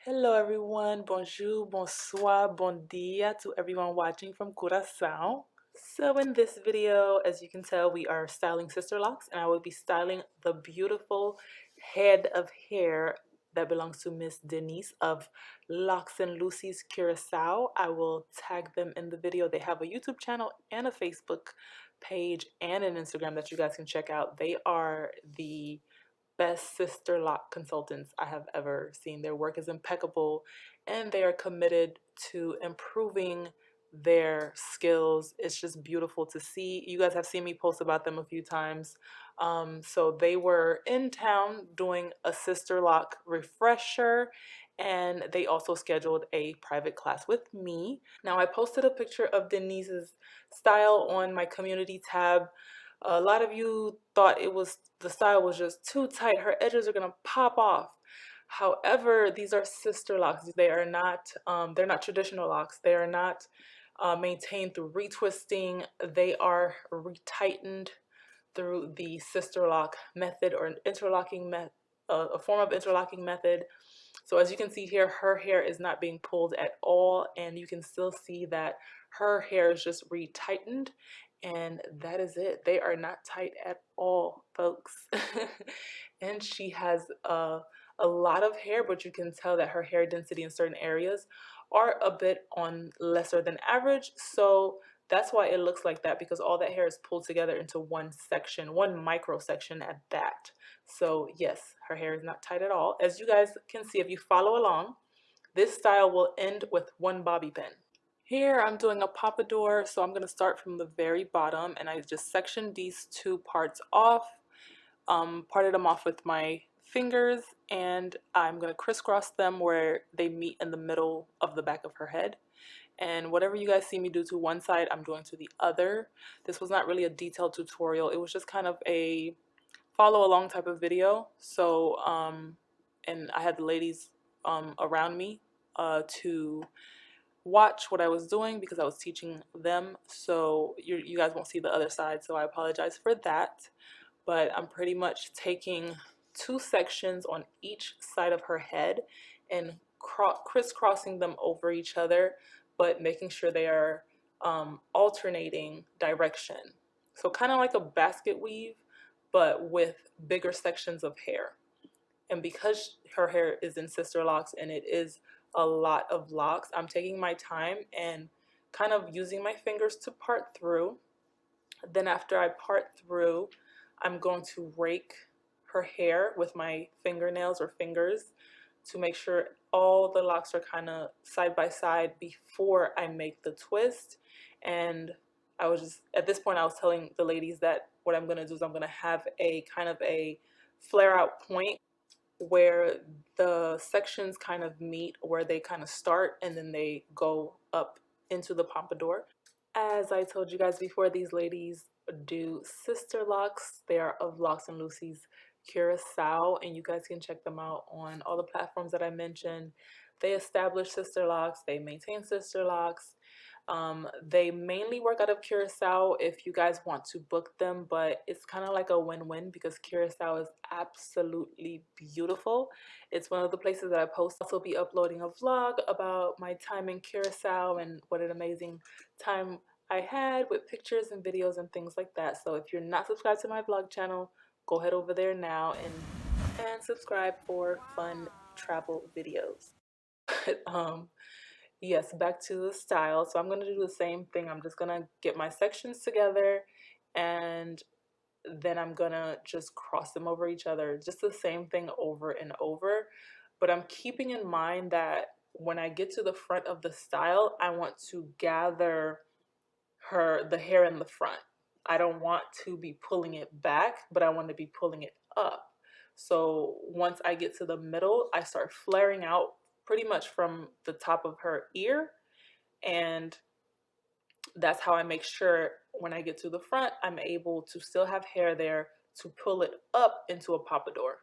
Hello everyone, bonjour, bonsoir, bon dia to everyone watching from Curacao. So in this video, as you can tell, we are styling sister locks, and I will be styling the beautiful head of hair that belongs to Miss Denise of Locs and Loosies Curacao. I will tag them in the video. They have a YouTube channel and a Facebook page and an Instagram that you guys can check out. They are the best sister lock consultants I have ever seen. Their work is impeccable and they are committed to improving their skills. It's just beautiful to see. You guys have seen me post about them a few times. So they were in town doing a sister lock refresher, and they also scheduled a private class with me. Now I posted a picture of Denise's style on my community tab. A lot of you thought the style was just too tight. Her edges are gonna pop off. However, these are sister locks. They are not. They're not traditional locks. They are not maintained through retwisting. They are retightened through the sister lock method, or an interlocking a form of interlocking method. So as you can see here, her hair is not being pulled at all, and you can still see that her hair is just retightened, and that is it. They are not tight at all, folks. And she has a lot of hair, but you can tell that her hair density in certain areas are a bit on lesser than average. So that's why it looks like that, because all that hair is pulled together into one section, one micro section at that. So yes, her hair is not tight at all. As you guys can see, if you follow along, this style will end with one bobby pin. Here I'm doing a pompadour, so I'm going to start from the very bottom, and I just sectioned these two parts off, parted them off with my fingers, and I'm going to crisscross them where they meet in the middle of the back of her head. And whatever you guys see me do to one side, I'm doing to the other. This was not really a detailed tutorial. It was just kind of a follow along type of video. So, and I had the ladies around me to watch what I was doing because I was teaching them. So you guys won't see the other side, so I apologize for that. But I'm pretty much taking two sections on each side of her head and crisscrossing them over each other, but making sure they are alternating direction. So kind of like a basket weave, but with bigger sections of hair. And because her hair is in sister locks and it is a lot of locks, I'm taking my time and kind of using my fingers to part through. Then after I part through, I'm going to rake her hair with my fingernails or fingers to make sure all the locks are kind of side by side before I make the twist. And I was just, at this point I was telling the ladies that what I'm going to do is I'm going to have a kind of a flare out point where the sections kind of meet, where they kind of start and then they go up into the pompadour. As I told you guys before, these ladies do sister locks. They are of Locs and Loosies Curacao, and you guys can check them out on all the platforms that I mentioned. They establish sister locks, they maintain sister locks. They mainly work out of Curacao if you guys want to book them, but it's kind of like a win-win because Curacao is absolutely beautiful. It's one of the places that I post. I'll also be uploading a vlog about my time in Curacao and what an amazing time I had with pictures and videos and things like that. So if you're not subscribed to my vlog channel, go head over there now and subscribe for fun travel videos. Yes, back to the style. So I'm going to do the same thing. I'm just going to get my sections together, and then I'm going to just cross them over each other. Just the same thing over and over. But I'm keeping in mind that when I get to the front of the style, I want to gather the hair in the front. I don't want to be pulling it back, but I want to be pulling it up. So once I get to the middle, I start flaring out pretty much from the top of her ear, and that's how I make sure when I get to the front, I'm able to still have hair there to pull it up into a pompadour.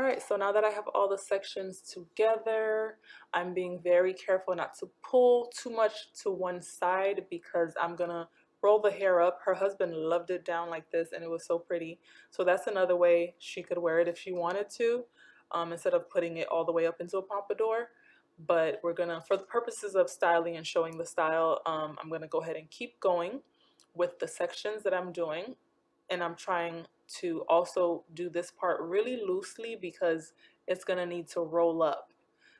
All right, so now that I have all the sections together, I'm being very careful not to pull too much to one side because I'm gonna roll the hair up. Her husband loved it down like this and it was so pretty. So that's another way she could wear it if she wanted to, instead of putting it all the way up into a pompadour. But we're gonna, for the purposes of styling and showing the style, I'm gonna go ahead and keep going with the sections that I'm doing. And I'm trying to also do this part really loosely because it's gonna need to roll up.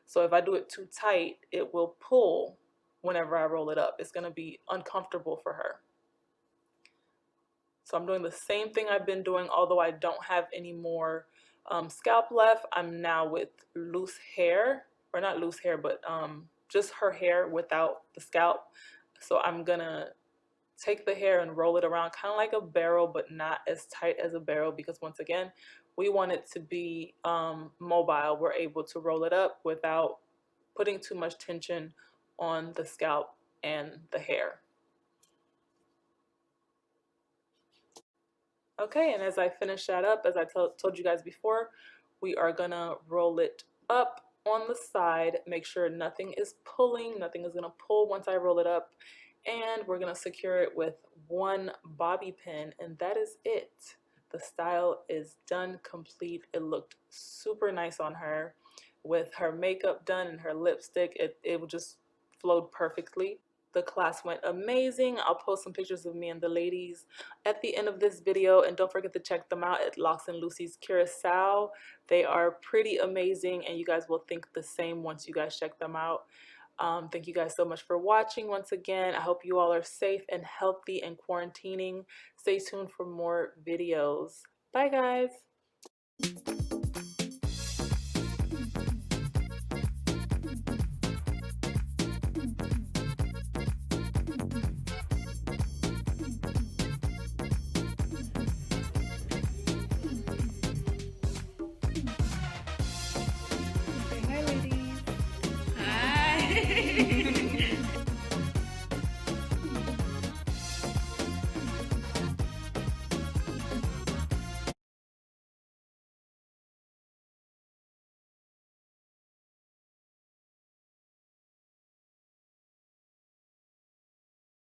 So if I do it too tight, it will pull whenever I roll it up. It's gonna be uncomfortable for her. So I'm doing the same thing I've been doing, although I don't have any more scalp left. I'm now with loose hair, or not loose hair, but just her hair without the scalp. So I'm gonna take the hair and roll it around kind of like a barrel, but not as tight as a barrel, because once again, we want it to be mobile. We're able to roll it up without putting too much tension on the scalp and the hair. Okay, and as I finish that up, as I told you guys before, we are gonna roll it up on the side, make sure nothing is pulling, nothing is gonna pull once I roll it up, and we're gonna secure it with one bobby pin, and that is it. The style is done, complete. It looked super nice on her with her makeup done and her lipstick. It just flowed perfectly. The class went amazing. I'll post some pictures of me and the ladies at the end of this video, and don't forget to check them out at Locs and Loosies Curacao. They are pretty amazing and you guys will think the same once you guys check them out. Thank you guys so much for watching once again. I hope you all are safe and healthy and quarantining. Stay tuned for more videos. Bye guys.